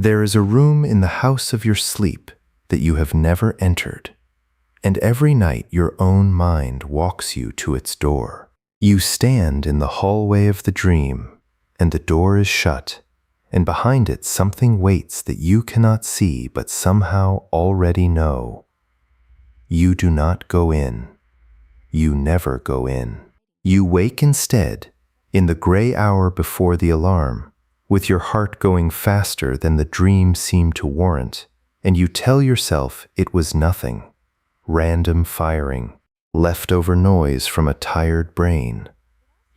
There is a room in the house of your sleep that you have never entered, and every night your own mind walks you to its door. You stand in the hallway of the dream, and the door is shut, and behind it something waits that you cannot see but somehow already know. You do not go in. You never go in. You wake instead, in the gray hour before the alarm, with your heart going faster than the dream seemed to warrant, and you tell yourself it was nothing, random firing, leftover noise from a tired brain.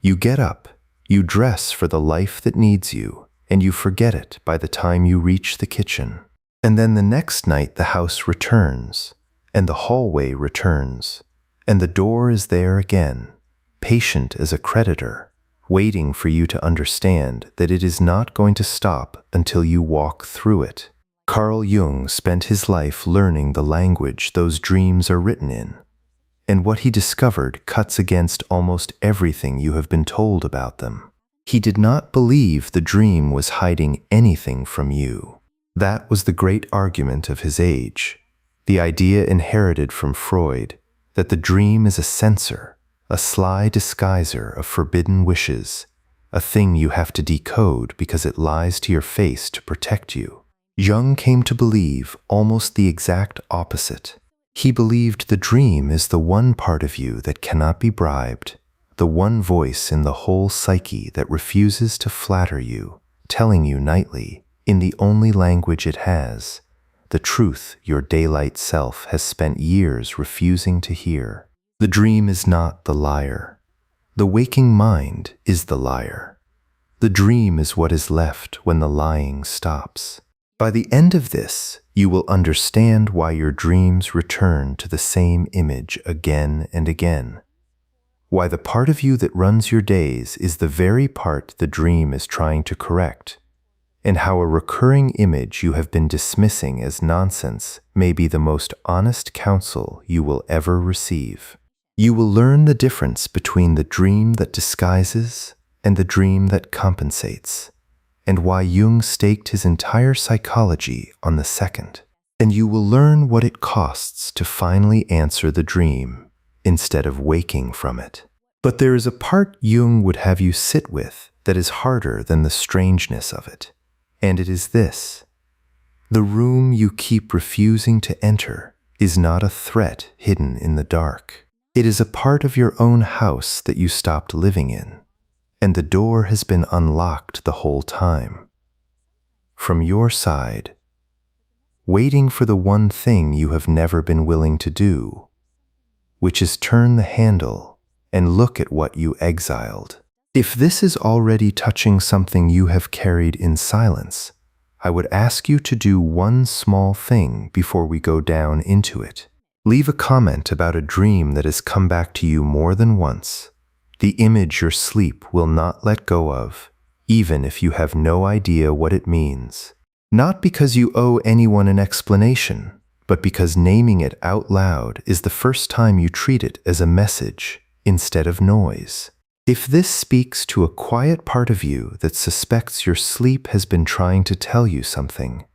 You get up, you dress for the life that needs you, and you forget it by the time you reach the kitchen. And then the next night the house returns, and the hallway returns, and the door is there again, patient as a creditor, waiting for you to understand that it is not going to stop until you walk through it. Carl Jung spent his life learning the language those dreams are written in, and what he discovered cuts against almost everything you have been told about them. He did not believe the dream was hiding anything from you. That was the great argument of his age, the idea inherited from Freud that the dream is a censor, a sly disguiser of forbidden wishes, a thing you have to decode because it lies to your face to protect you. Jung came to believe almost the exact opposite. He believed the dream is the one part of you that cannot be bribed, the one voice in the whole psyche that refuses to flatter you, telling you nightly, in the only language it has, the truth your daylight self has spent years refusing to hear. The dream is not the liar. The waking mind is the liar. The dream is what is left when the lying stops. By the end of this, you will understand why your dreams return to the same image again and again. Why the part of you that runs your days is the very part the dream is trying to correct, and how a recurring image you have been dismissing as nonsense may be the most honest counsel you will ever receive. You will learn the difference between the dream that disguises and the dream that compensates, and why Jung staked his entire psychology on the second. And you will learn what it costs to finally answer the dream instead of waking from it. But there is a part Jung would have you sit with that is harder than the strangeness of it, and it is this: the room you keep refusing to enter is not a threat hidden in the dark. It is a part of your own house that you stopped living in, and the door has been unlocked the whole time. From your side, waiting for the one thing you have never been willing to do, which is turn the handle and look at what you exiled. If this is already touching something you have carried in silence, I would ask you to do one small thing before we go down into it. Leave a comment about a dream that has come back to you more than once, the image your sleep will not let go of, even if you have no idea what it means. Not because you owe anyone an explanation, but because naming it out loud is the first time you treat it as a message instead of noise. If this speaks to a quiet part of you that suspects your sleep has been trying to tell you something,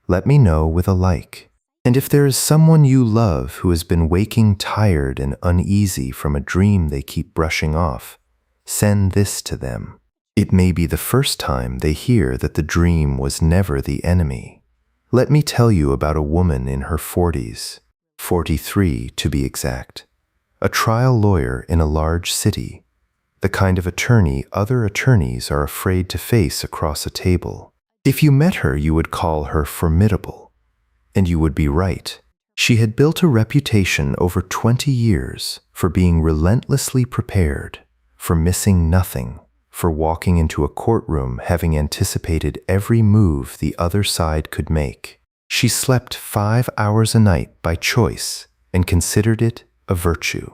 let me know with a like. And if there is someone you love who has been waking tired and uneasy from a dream they keep brushing off, send this to them. It may be the first time they hear that the dream was never the enemy. Let me tell you about a woman in her 40s, 43 to be exact, a trial lawyer in a large city, the kind of attorney other attorneys are afraid to face across a table. If you met her, you would call her formidable. And you would be right. She had built a reputation over 20 years for being relentlessly prepared, for missing nothing, for walking into a courtroom having anticipated every move the other side could make. She slept 5 hours a night by choice and considered it a virtue.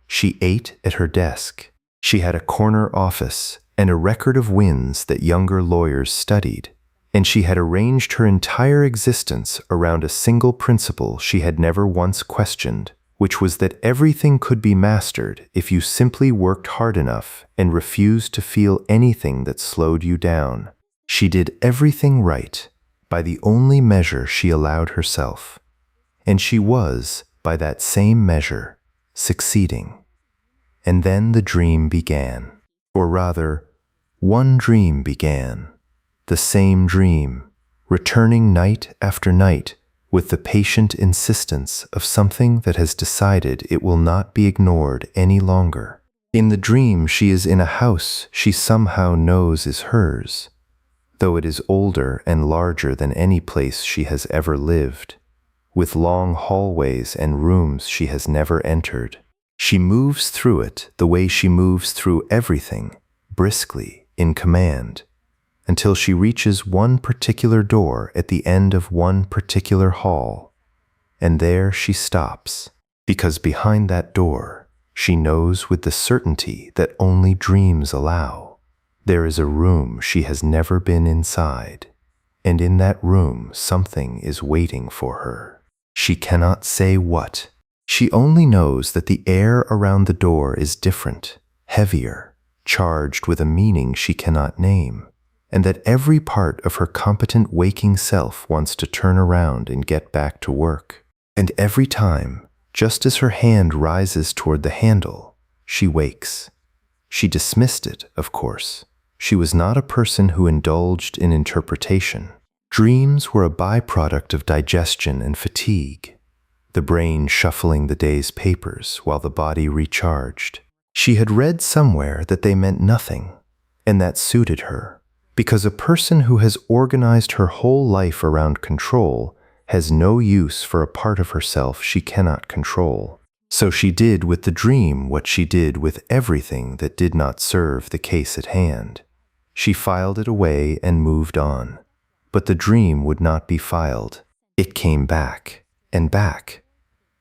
She ate at her desk. She had a corner office and a record of wins that younger lawyers studied. And she had arranged her entire existence around a single principle she had never once questioned, which was that everything could be mastered if you simply worked hard enough and refused to feel anything that slowed you down. She did everything right, by the only measure she allowed herself, and she was, by that same measure, succeeding. And then the dream began, or rather, one dream began, the same dream, returning night after night with the patient insistence of something that has decided it will not be ignored any longer. In the dream, she is in a house she somehow knows is hers, though it is older and larger than any place she has ever lived, with long hallways and rooms she has never entered. She moves through it the way she moves through everything, briskly, in command, until she reaches one particular door at the end of one particular hall, and there she stops, because behind that door, she knows with the certainty that only dreams allow, there is a room she has never been inside, and in that room something is waiting for her. She cannot say what. She only knows that the air around the door is different, heavier, charged with a meaning she cannot name, and that every part of her competent waking self wants to turn around and get back to work. And every time, just as her hand rises toward the handle, she wakes. She dismissed it, of course. She was not a person who indulged in interpretation. Dreams were a byproduct of digestion and fatigue, the brain shuffling the day's papers while the body recharged. She had read somewhere that they meant nothing, and that suited her, because a person who has organized her whole life around control has no use for a part of herself she cannot control. So she did with the dream what she did with everything that did not serve the case at hand. She filed it away and moved on. But the dream would not be filed. It came back and back.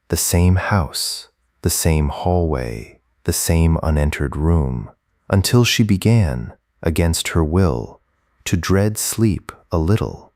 The same house, the same hallway, the same unentered room, until she began, against her will, to dread sleep a little,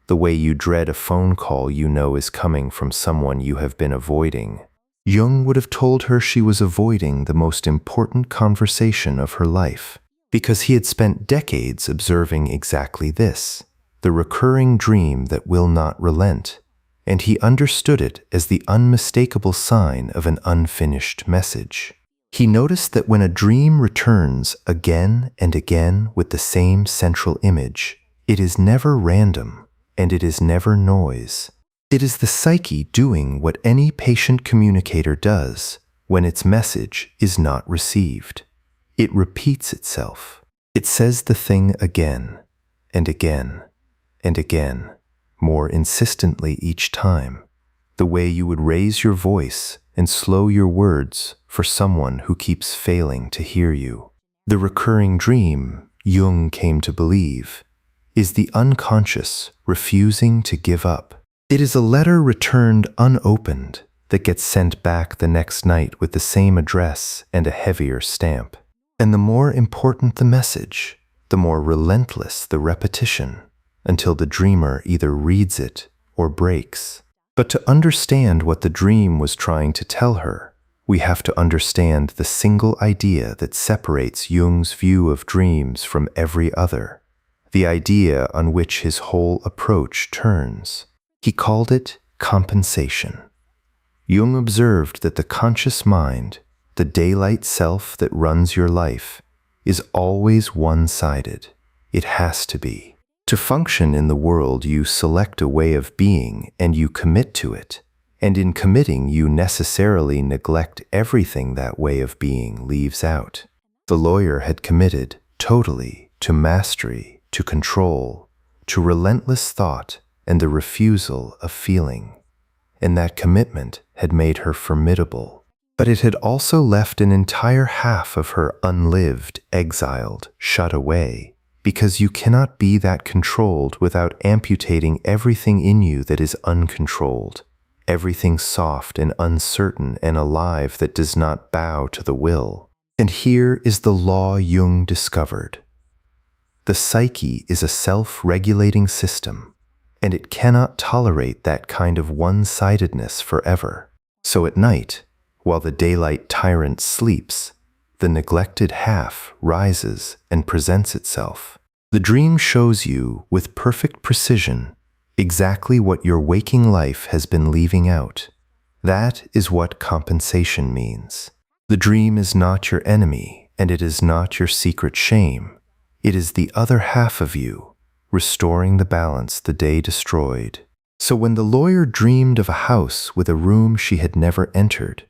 the way you dread a phone call you know is coming from someone you have been avoiding. Jung would have told her she was avoiding the most important conversation of her life, because he had spent decades observing exactly this, the recurring dream that will not relent, and he understood it as the unmistakable sign of an unfinished message. He noticed that when a dream returns again and again with the same central image, it is never random, and it is never noise. It is the psyche doing what any patient communicator does when its message is not received. It repeats itself. It says the thing again and again and again, more insistently each time, the way you would raise your voice and slow your words for someone who keeps failing to hear you. The recurring dream, Jung came to believe, is the unconscious refusing to give up. It is a letter returned unopened that gets sent back the next night with the same address and a heavier stamp. And the more important the message, the more relentless the repetition, until the dreamer either reads it or breaks. But to understand what the dream was trying to tell her, we have to understand the single idea that separates Jung's view of dreams from every other, the idea on which his whole approach turns. He called it compensation. Jung observed that the conscious mind, the daylight self that runs your life, is always one-sided. It has to be. To function in the world, you select a way of being and you commit to it. And in committing, you necessarily neglect everything that way of being leaves out. The lawyer had committed totally to mastery, to control, to relentless thought, and the refusal of feeling. And that commitment had made her formidable. But it had also left an entire half of her unlived, exiled, shut away, because you cannot be that controlled without amputating everything in you that is uncontrolled, everything soft and uncertain and alive that does not bow to the will. And here is the law Jung discovered. The psyche is a self-regulating system, and it cannot tolerate that kind of one-sidedness forever. So at night, while the daylight tyrant sleeps, the neglected half rises and presents itself. The dream shows you, with perfect precision, exactly what your waking life has been leaving out. That is what compensation means. The dream is not your enemy, and it is not your secret shame. It is the other half of you, restoring the balance the day destroyed. So when the lawyer dreamed of a house with a room she had never entered,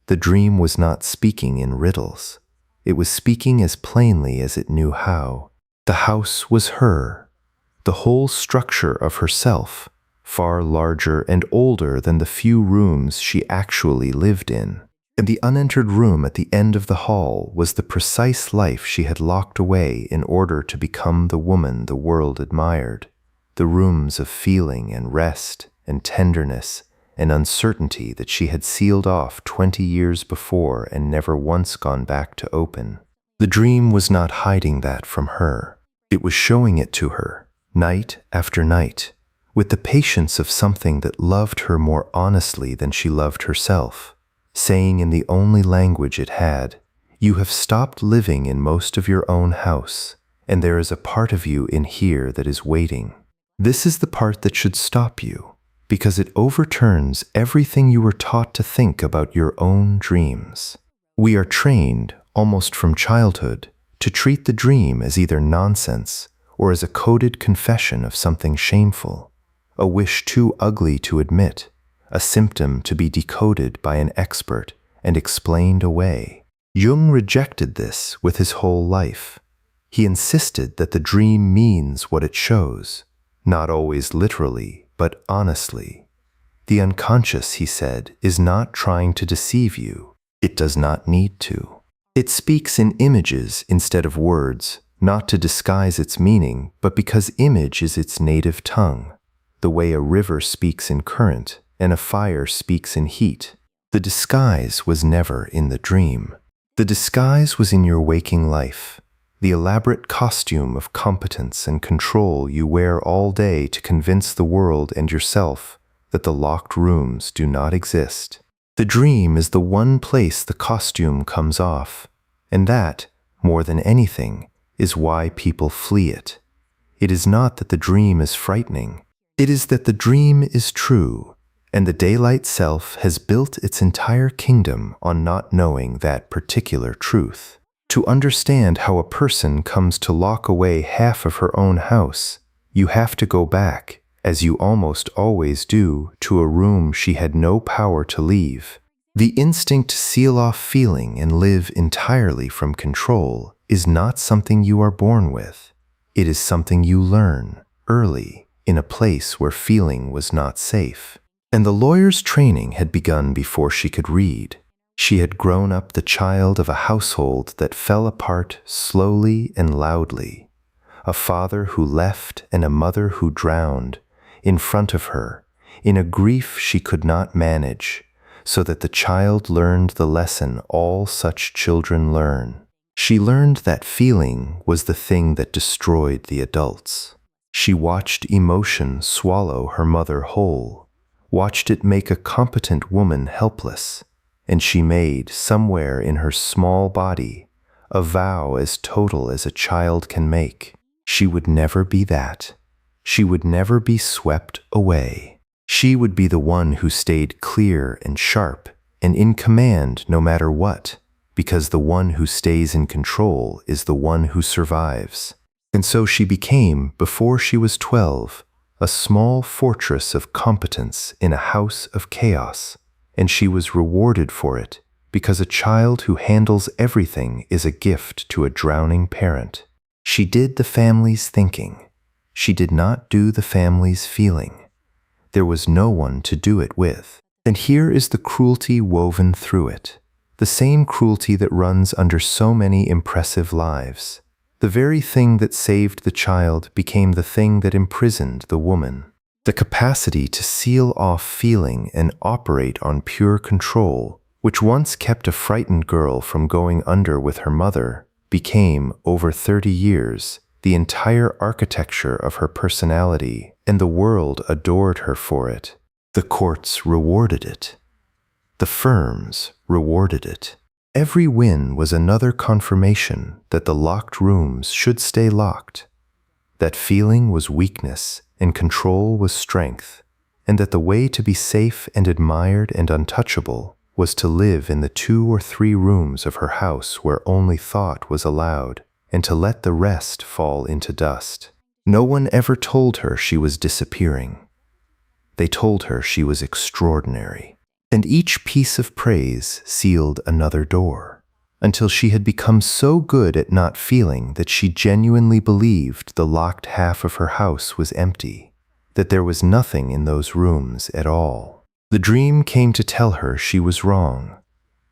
the dream was not speaking in riddles. It was speaking as plainly as it knew how. The house was her, the whole structure of herself, far larger and older than the few rooms she actually lived in. And the unentered room at the end of the hall was the precise life she had locked away in order to become the woman the world admired. The rooms of feeling and rest and tenderness and uncertainty that she had sealed off 20 years before and never once gone back to open. The dream was not hiding that from her. It was showing it to her, night after night, with the patience of something that loved her more honestly than she loved herself, saying in the only language it had, "You have stopped living in most of your own house, and there is a part of you in here that is waiting. This is the part that should stop you, because it overturns everything you were taught to think about your own dreams." We are trained, almost from childhood, to treat the dream as either nonsense or as a coded confession of something shameful, a wish too ugly to admit, a symptom to be decoded by an expert and explained away. Jung rejected this with his whole life. He insisted that the dream means what it shows, not always literally, but honestly. The unconscious, he said, is not trying to deceive you. It does not need to. It speaks in images instead of words, not to disguise its meaning, but because image is its native tongue, the way a river speaks in current and a fire speaks in heat. The disguise was never in the dream. The disguise was in your waking life, the elaborate costume of competence and control you wear all day to convince the world and yourself that the locked rooms do not exist. The dream is the one place the costume comes off, and that, more than anything, is why people flee it. It is not that the dream is frightening. It is that the dream is true, and the daylight self has built its entire kingdom on not knowing that particular truth. To understand how a person comes to lock away half of her own house, you have to go back, as you almost always do, to a room she had no power to leave. The instinct to seal off feeling and live entirely from control is not something you are born with. It is something you learn early in a place where feeling was not safe. And the lawyer's training had begun before she could read. She had grown up the child of a household that fell apart slowly and loudly. A father who left and a mother who drowned in front of her, in a grief she could not manage, so that the child learned the lesson all such children learn. She learned that feeling was the thing that destroyed the adults. She watched emotion swallow her mother whole, watched it make a competent woman helpless, and she made, somewhere in her small body, a vow as total as a child can make. She would never be that. She would never be swept away. She would be the one who stayed clear and sharp and in command no matter what, because the one who stays in control is the one who survives. And so she became, before she was 12, a small fortress of competence in a house of chaos, and she was rewarded for it, because a child who handles everything is a gift to a drowning parent. She did the family's thinking. She did not do the family's feeling. There was no one to do it with. And here is the cruelty woven through it, the same cruelty that runs under so many impressive lives. The very thing that saved the child became the thing that imprisoned the woman. The capacity to seal off feeling and operate on pure control, which once kept a frightened girl from going under with her mother, became, over 30 years, the entire architecture of her personality, and the world adored her for it. The courts rewarded it. The firms rewarded it. Every win was another confirmation that the locked rooms should stay locked, that feeling was weakness and control was strength, and that the way to be safe and admired and untouchable was to live in the 2 or 3 rooms of her house where only thought was allowed, and to let the rest fall into dust. No one ever told her she was disappearing. They told her she was extraordinary, and each piece of praise sealed another door, until she had become so good at not feeling that she genuinely believed the locked half of her house was empty, that there was nothing in those rooms at all. The dream came to tell her she was wrong.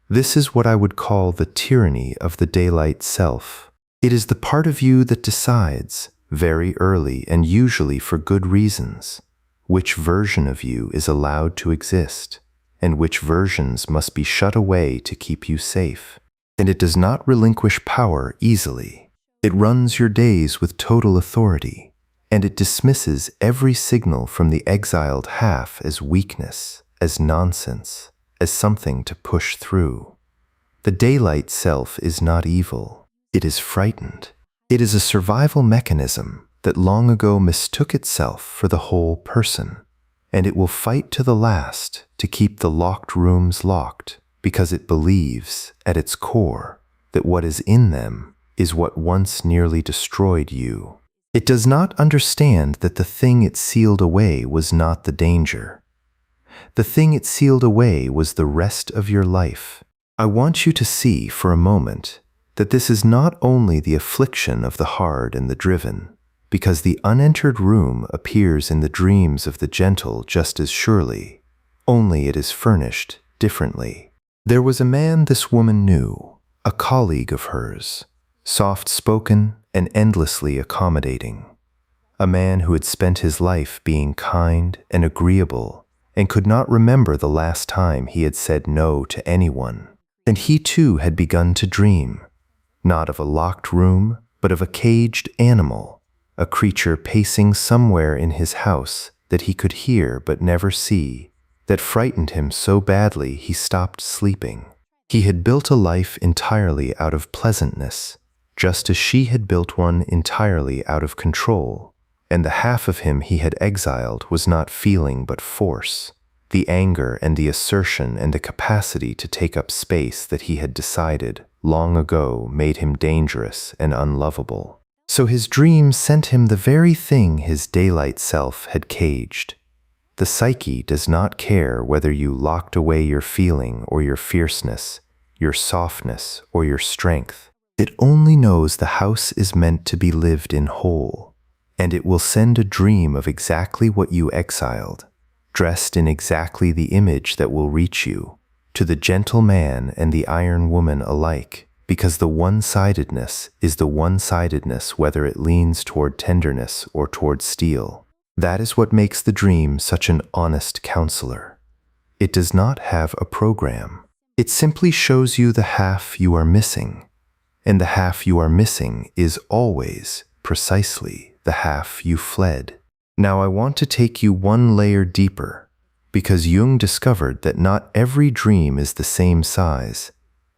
This is what I would call the tyranny of the daylight self. It is the part of you that decides, very early and usually for good reasons, which version of you is allowed to exist, and which versions must be shut away to keep you safe. And it does not relinquish power easily. It runs your days with total authority, and it dismisses every signal from the exiled half as weakness, as nonsense, as something to push through. The daylight self is not evil. It is frightened. It is a survival mechanism that long ago mistook itself for the whole person, and it will fight to the last to keep the locked rooms locked, because it believes, at its core, that what is in them is what once nearly destroyed you. It does not understand that the thing it sealed away was not the danger. The thing it sealed away was the rest of your life. I want you to see for a moment that this is not only the affliction of the hard and the driven, because the unentered room appears in the dreams of the gentle just as surely, only it is furnished differently. There was a man this woman knew, a colleague of hers, soft-spoken and endlessly accommodating, a man who had spent his life being kind and agreeable and could not remember the last time he had said no to anyone. And he too had begun to dream, not of a locked room, but of a caged animal, a creature pacing somewhere in his house that he could hear but never see, that frightened him so badly he stopped sleeping. He had built a life entirely out of pleasantness, just as she had built one entirely out of control, and the half of him he had exiled was not feeling but force, the anger and the assertion and the capacity to take up space that he had decided long ago made him dangerous and unlovable. So his dream sent him the very thing his daylight self had caged. The psyche does not care whether you locked away your feeling or your fierceness, your softness or your strength. It only knows the house is meant to be lived in whole, and it will send a dream of exactly what you exiled, dressed in exactly the image that will reach you, to the gentle man and the iron woman alike, because the one-sidedness is the one-sidedness whether it leans toward tenderness or toward steel. That is what makes the dream such an honest counselor. It does not have a program. It simply shows you the half you are missing, and the half you are missing is always, precisely, the half you fled. Now I want to take you one layer deeper, because Jung discovered that not every dream is the same size,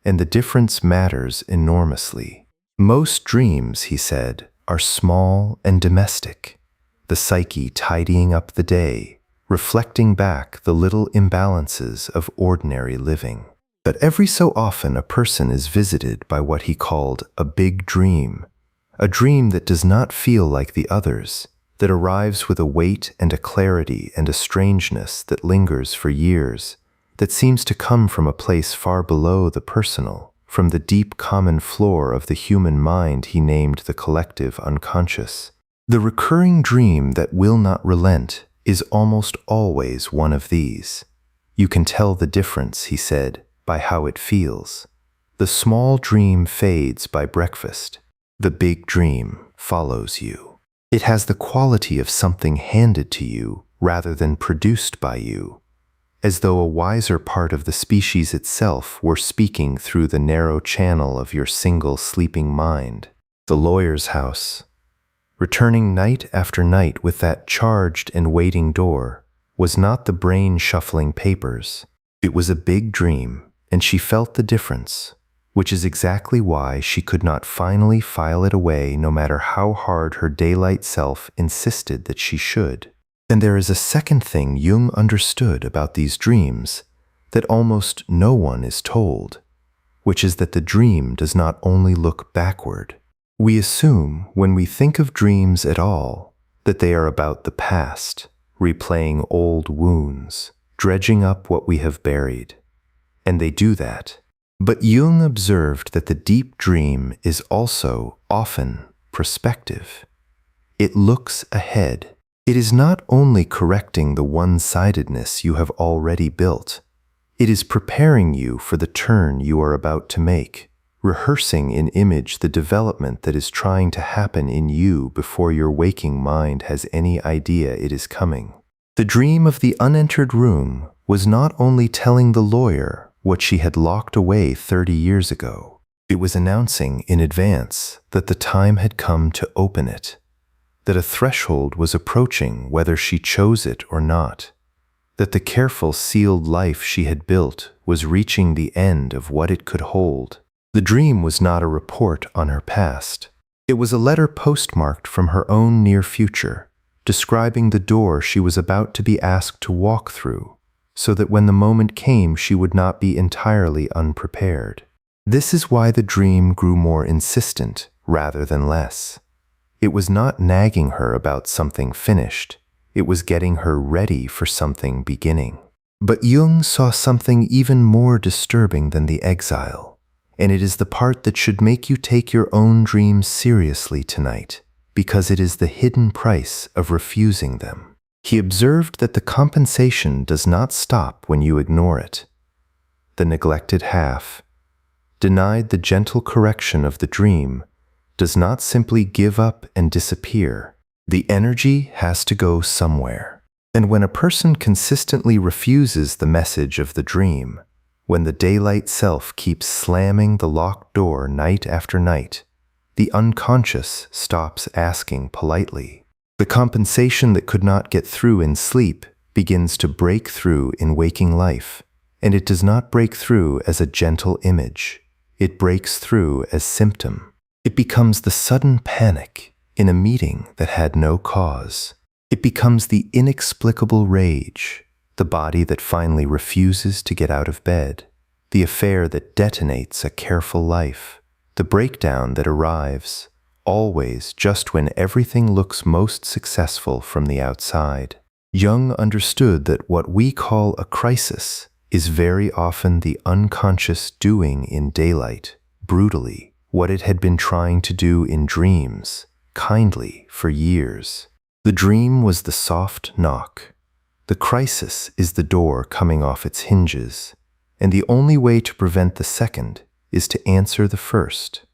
and the difference matters enormously. Most dreams, he said, are small and domestic, the psyche tidying up the day, reflecting back the little imbalances of ordinary living. But every so often a person is visited by what he called a big dream, a dream that does not feel like the others, that arrives with a weight and a clarity and a strangeness that lingers for years, that seems to come from a place far below the personal, from the deep common floor of the human mind he named the collective unconscious. The recurring dream that will not relent is almost always one of these. You can tell the difference, he said, by how it feels. The small dream fades by breakfast. The big dream follows you. It has the quality of something handed to you rather than produced by you, as though a wiser part of the species itself were speaking through the narrow channel of your single sleeping mind. The lawyer's house, returning night after night with that charged and waiting door, was not the brain shuffling papers. It was a big dream, and she felt the difference, which is exactly why she could not finally file it away no matter how hard her daylight self insisted that she should. And there is a second thing Jung understood about these dreams that almost no one is told, which is that the dream does not only look backward. We assume, when we think of dreams at all, that they are about the past, replaying old wounds, dredging up what we have buried. And they do that. But Jung observed that the deep dream is also often prospective. It looks ahead. It is not only correcting the one-sidedness you have already built, it is preparing you for the turn you are about to make, rehearsing in image the development that is trying to happen in you before your waking mind has any idea it is coming. The dream of the unentered room was not only telling the lawyer what she had locked away 30 years ago. It was announcing in advance that the time had come to open it, that a threshold was approaching whether she chose it or not, that the careful sealed life she had built was reaching the end of what it could hold. The dream was not a report on her past. It was a letter postmarked from her own near future, describing the door she was about to be asked to walk through, so that when the moment came she would not be entirely unprepared. This is why the dream grew more insistent rather than less. It was not nagging her about something finished. It was getting her ready for something beginning. But Jung saw something even more disturbing than the exile, and it is the part that should make you take your own dreams seriously tonight, because it is the hidden price of refusing them. He observed that the compensation does not stop when you ignore it. The neglected half, denied the gentle correction of the dream, does not simply give up and disappear. The energy has to go somewhere. And when a person consistently refuses the message of the dream, when the daylight self keeps slamming the locked door night after night, the unconscious stops asking politely. The compensation that could not get through in sleep begins to break through in waking life, and it does not break through as a gentle image. It breaks through as symptom. It becomes the sudden panic in a meeting that had no cause. It becomes the inexplicable rage, the body that finally refuses to get out of bed, the affair that detonates a careful life, the breakdown that arrives, always just when everything looks most successful from the outside. Jung understood that what we call a crisis is very often the unconscious doing in daylight, brutally, what it had been trying to do in dreams, kindly, for years. The dream was the soft knock. The crisis is the door coming off its hinges, and the only way to prevent the second is to answer the first.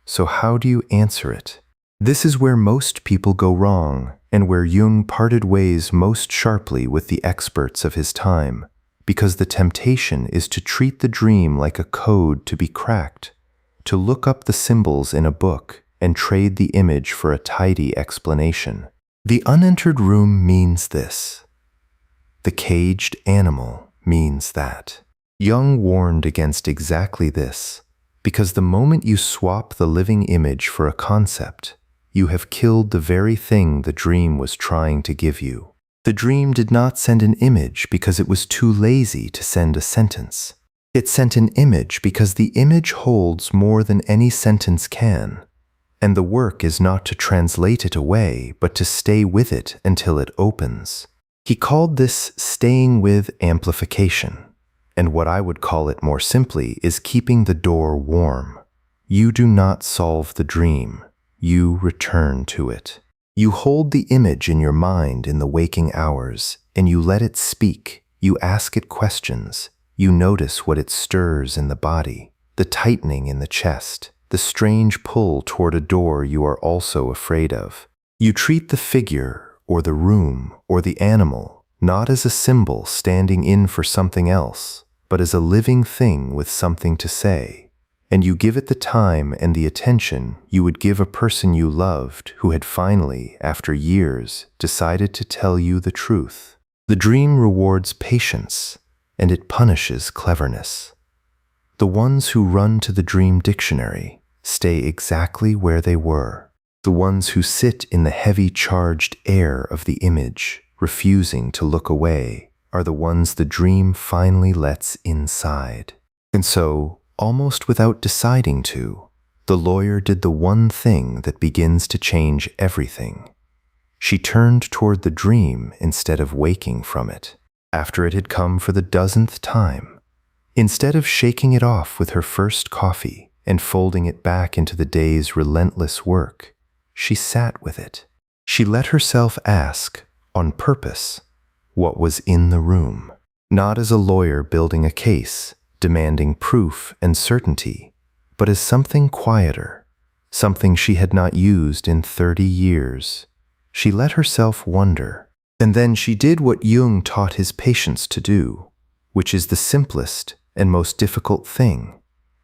So how do you answer it? This is where most people go wrong, and where Jung parted ways most sharply with the experts of his time, because the temptation is to treat the dream like a code to be cracked, to look up the symbols in a book and trade the image for a tidy explanation. The unentered room means this. The caged animal means that. Jung warned against exactly this, because the moment you swap the living image for a concept, you have killed the very thing the dream was trying to give you. The dream did not send an image because it was too lazy to send a sentence. It sent an image because the image holds more than any sentence can, and the work is not to translate it away, but to stay with it until it opens. He called this staying with amplification, and what I would call it more simply is keeping the door warm. You do not solve the dream, you return to it. You hold the image in your mind in the waking hours, and you let it speak. You ask it questions. You notice what it stirs in the body, the tightening in the chest, the strange pull toward a door you are also afraid of. You treat the figure, or the room, or the animal, not as a symbol standing in for something else, but as a living thing with something to say. And you give it the time and the attention you would give a person you loved who had finally, after years, decided to tell you the truth. The dream rewards patience, and it punishes cleverness. The ones who run to the dream dictionary stay exactly where they were. The ones who sit in the heavy charged air of the image, refusing to look away, are the ones the dream finally lets inside. And so, almost without deciding to, the lawyer did the one thing that begins to change everything. She turned toward the dream instead of waking from it, after it had come for the dozenth time. Instead of shaking it off with her first coffee and folding it back into the day's relentless work, she sat with it. She let herself ask, on purpose, what was in the room. Not as a lawyer building a case, demanding proof and certainty, but as something quieter, something she had not used in 30 years. She let herself wonder. And then she did what Jung taught his patients to do, which is the simplest and most difficult thing.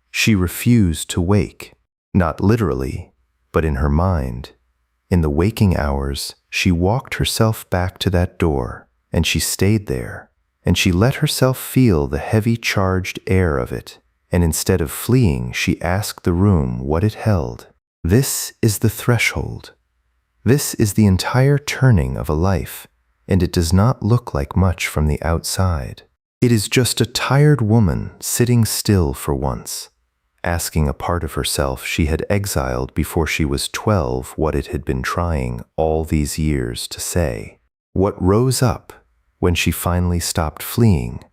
She refused to wake, not literally, but in her mind. In the waking hours, she walked herself back to that door, and she stayed there, and she let herself feel the heavy charged air of it, and instead of fleeing, she asked the room what it held. This is the threshold. This is the entire turning of a life, and it does not look like much from the outside. It is just a tired woman sitting still for once, asking a part of herself she had exiled before she was 12 what it had been trying all these years to say. What rose up when she finally stopped fleeing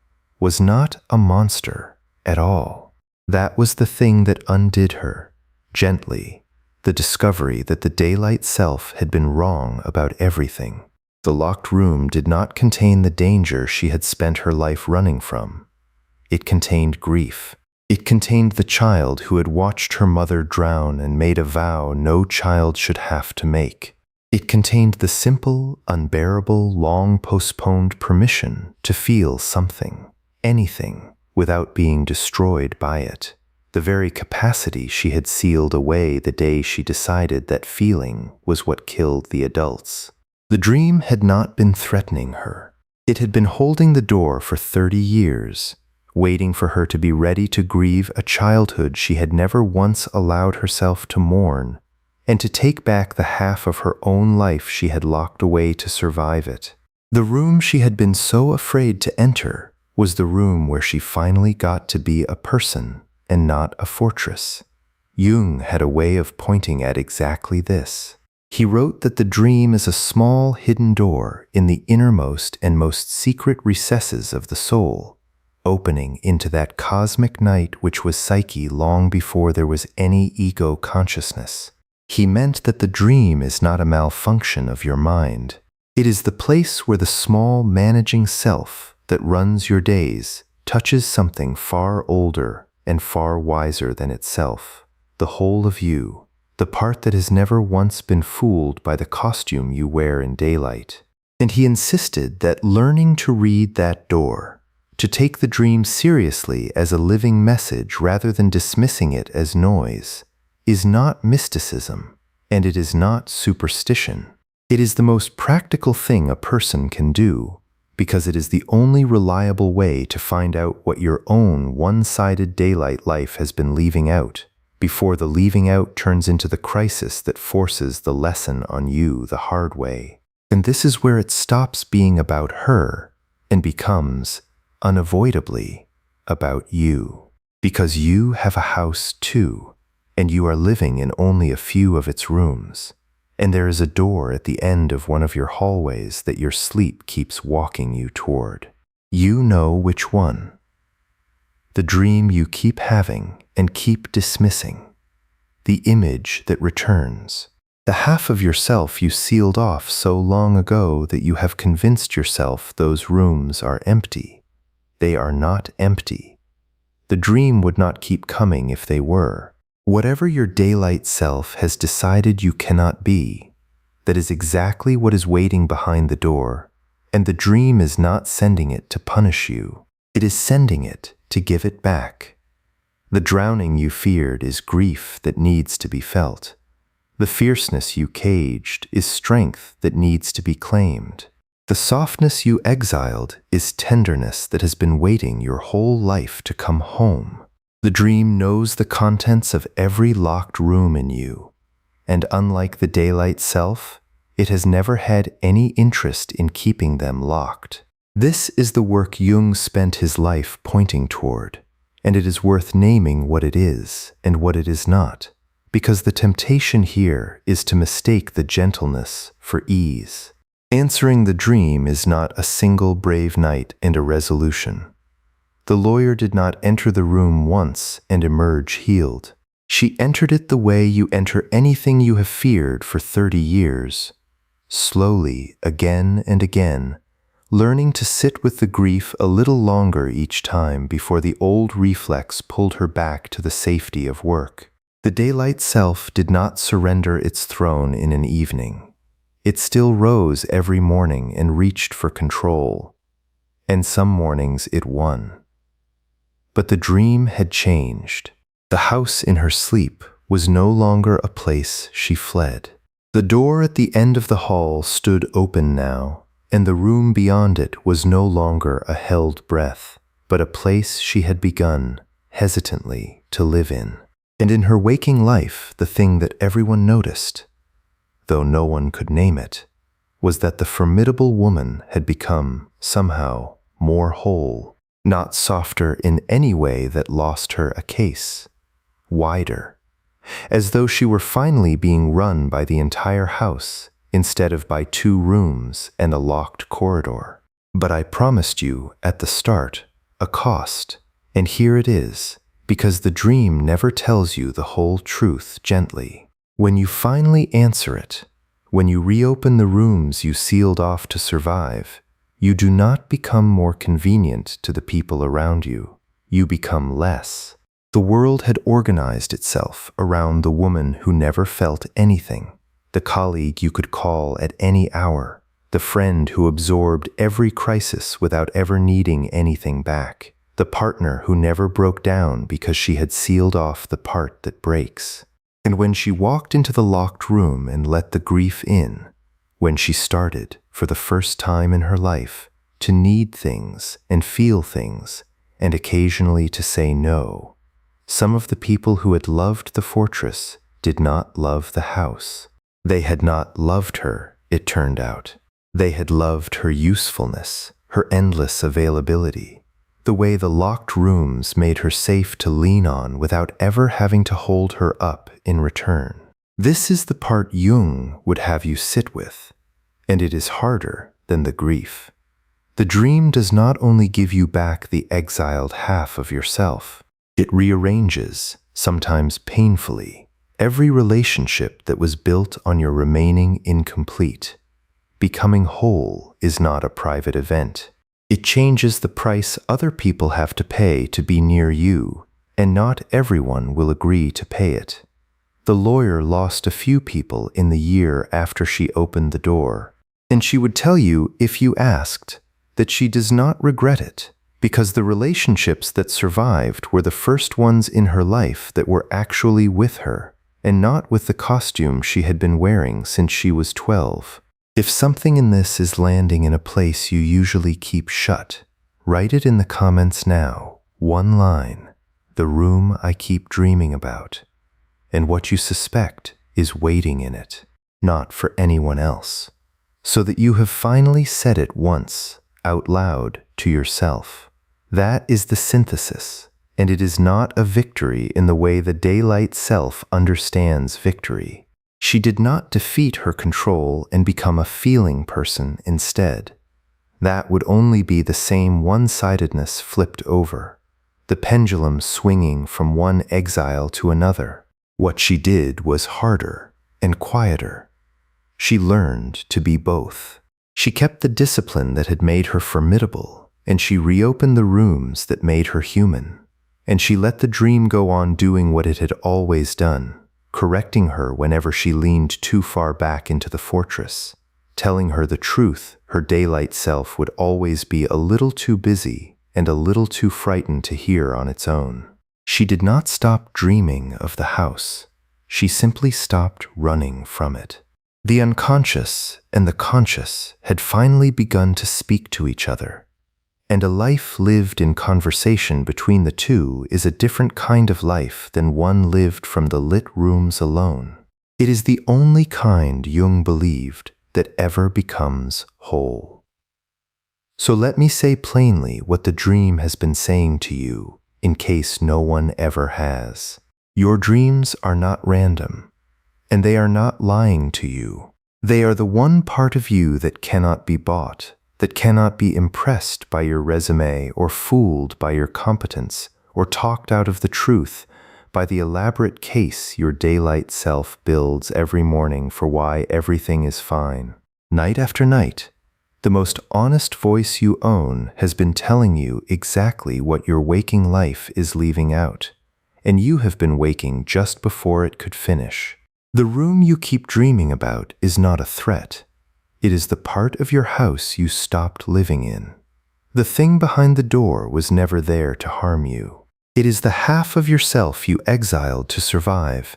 was not a monster at all. That was the thing that undid her, gently, the discovery that the daylight self had been wrong about everything. The locked room did not contain the danger she had spent her life running from. It contained grief. It contained the child who had watched her mother drown and made a vow no child should have to make. It contained the simple, unbearable, long-postponed permission to feel something, anything, without being destroyed by it. The very capacity she had sealed away the day she decided that feeling was what killed the adults. The dream had not been threatening her. It had been holding the door for 30 years, waiting for her to be ready to grieve a childhood she had never once allowed herself to mourn, and to take back the half of her own life she had locked away to survive it. The room she had been so afraid to enter was the room where she finally got to be a person and not a fortress. Jung had a way of pointing at exactly this. He wrote that the dream is a small hidden door in the innermost and most secret recesses of the soul, opening into that cosmic night which was psyche long before there was any ego consciousness. He meant that the dream is not a malfunction of your mind. It is the place where the small managing self that runs your days touches something far older and far wiser than itself, the whole of you, the part that has never once been fooled by the costume you wear in daylight. And he insisted that learning to read that door, to take the dream seriously as a living message rather than dismissing it as noise, is not mysticism, and it is not superstition. It is the most practical thing a person can do, because it is the only reliable way to find out what your own one-sided daylight life has been leaving out, before the leaving out turns into the crisis that forces the lesson on you the hard way. And this is where it stops being about her and becomes, unavoidably, about you. Because you have a house too, and you are living in only a few of its rooms. And there is a door at the end of one of your hallways that your sleep keeps walking you toward. You know which one. The dream you keep having and keep dismissing. The image that returns. The half of yourself you sealed off so long ago that you have convinced yourself those rooms are empty. They are not empty. The dream would not keep coming if they were. Whatever your daylight self has decided you cannot be, that is exactly what is waiting behind the door, and the dream is not sending it to punish you. It is sending it to give it back. The drowning you feared is grief that needs to be felt. The fierceness you caged is strength that needs to be claimed. The softness you exiled is tenderness that has been waiting your whole life to come home. The dream knows the contents of every locked room in you, and unlike the daylight self, it has never had any interest in keeping them locked. This is the work Jung spent his life pointing toward, and it is worth naming what it is and what it is not, because the temptation here is to mistake the gentleness for ease. Answering the dream is not a single brave night and a resolution. The lawyer did not enter the room once and emerge healed. She entered it the way you enter anything you have feared for 30 years, slowly, again and again, learning to sit with the grief a little longer each time before the old reflex pulled her back to the safety of work. The daylight self did not surrender its throne in an evening. It still rose every morning and reached for control, and some mornings it won. But the dream had changed. The house in her sleep was no longer a place she fled. The door at the end of the hall stood open now, and the room beyond it was no longer a held breath, but a place she had begun, hesitantly, to live in. And in her waking life, the thing that everyone noticed, though no one could name it, was that the formidable woman had become, somehow, more whole, not softer in any way that lost her a case, wider, as though she were finally being run by the entire house instead of by 2 rooms and a locked corridor. But I promised you, at the start, a cost, and here it is, because the dream never tells you the whole truth gently. When you finally answer it, when you reopen the rooms you sealed off to survive, you do not become more convenient to the people around you. You become less. The world had organized itself around the woman who never felt anything, the colleague you could call at any hour, the friend who absorbed every crisis without ever needing anything back, the partner who never broke down because she had sealed off the part that breaks. And when she walked into the locked room and let the grief in, when she started, for the first time in her life, to need things and feel things, and occasionally to say no, some of the people who had loved the fortress did not love the house. They had not loved her, it turned out. They had loved her usefulness, her endless availability, the way the locked rooms made her safe to lean on without ever having to hold her up in return. This is the part Jung would have you sit with, and it is harder than the grief. The dream does not only give you back the exiled half of yourself, it rearranges, sometimes painfully, every relationship that was built on your remaining incomplete. Becoming whole is not a private event. It changes the price other people have to pay to be near you, and not everyone will agree to pay it. The lawyer lost a few people in the year after she opened the door, and she would tell you, if you asked, that she does not regret it, because the relationships that survived were the first ones in her life that were actually with her, and not with the costume she had been wearing since she was 12. If something in this is landing in a place you usually keep shut, write it in the comments now, 1 line, the room I keep dreaming about, and what you suspect is waiting in it, not for anyone else, so that you have finally said it once, out loud, to yourself. That is the synthesis, and it is not a victory in the way the daylight self understands victory. She did not defeat her control and become a feeling person instead. That would only be the same one-sidedness flipped over, the pendulum swinging from one exile to another. What she did was harder and quieter. She learned to be both. She kept the discipline that had made her formidable, and she reopened the rooms that made her human. And she let the dream go on doing what it had always done, correcting her whenever she leaned too far back into the fortress, telling her the truth her daylight self would always be a little too busy and a little too frightened to hear on its own. She did not stop dreaming of the house. She simply stopped running from it. The unconscious and the conscious had finally begun to speak to each other, And a life lived in conversation between the two is a different kind of life than one lived from the lit rooms alone. It is the only kind, Jung believed, that ever becomes whole. So let me say plainly what the dream has been saying to you, in case no one ever has. Your dreams are not random, and they are not lying to you. They are the one part of you that cannot be bought, that cannot be impressed by your resume or fooled by your competence or talked out of the truth by the elaborate case your daylight self builds every morning for why everything is fine. Night after night, the most honest voice you own has been telling you exactly what your waking life is leaving out, and you have been waking just before it could finish. The room you keep dreaming about is not a threat. It is the part of your house you stopped living in. The thing behind the door was never there to harm you. It is the half of yourself you exiled to survive,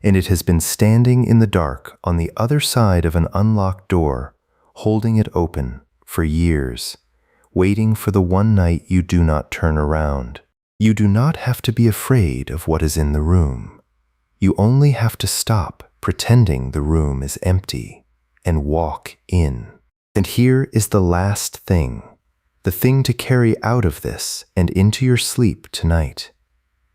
and it has been standing in the dark on the other side of an unlocked door, holding it open for years, waiting for the one night you do not turn around. You do not have to be afraid of what is in the room. You only have to stop pretending the room is empty and walk in. And here is the last thing, the thing to carry out of this and into your sleep tonight.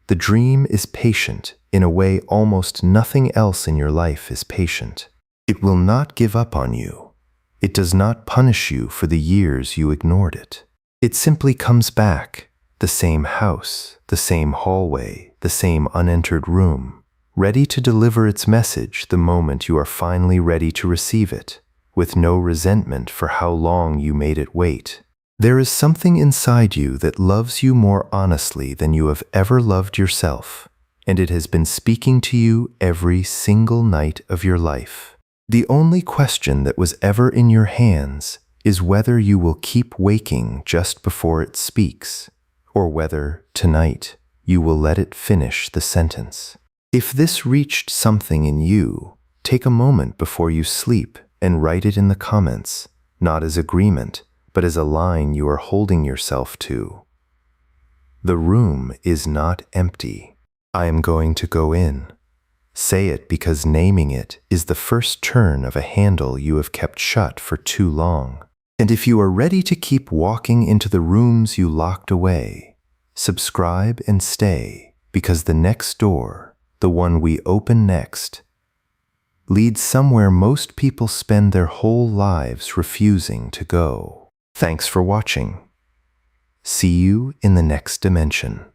The dream is patient in a way almost nothing else in your life is patient. It will not give up on you. It does not punish you for the years you ignored it. It simply comes back, the same house, the same hallway, the same unentered room, ready to deliver its message the moment you are finally ready to receive it, with no resentment for how long you made it wait. There is something inside you that loves you more honestly than you have ever loved yourself, and it has been speaking to you every single night of your life. The only question that was ever in your hands is whether you will keep waking just before it speaks, or whether, tonight, you will let it finish the sentence. If this reached something in you, take a moment before you sleep and write it in the comments, not as agreement, but as a line you are holding yourself to. The room is not empty. I am going to go in. Say it because naming it is the first turn of a handle you have kept shut for too long. And if you are ready to keep walking into the rooms you locked away, subscribe and stay, because the next door, the one we open next, leads somewhere most people spend their whole lives refusing to go. Thanks for watching. See you in the next dimension.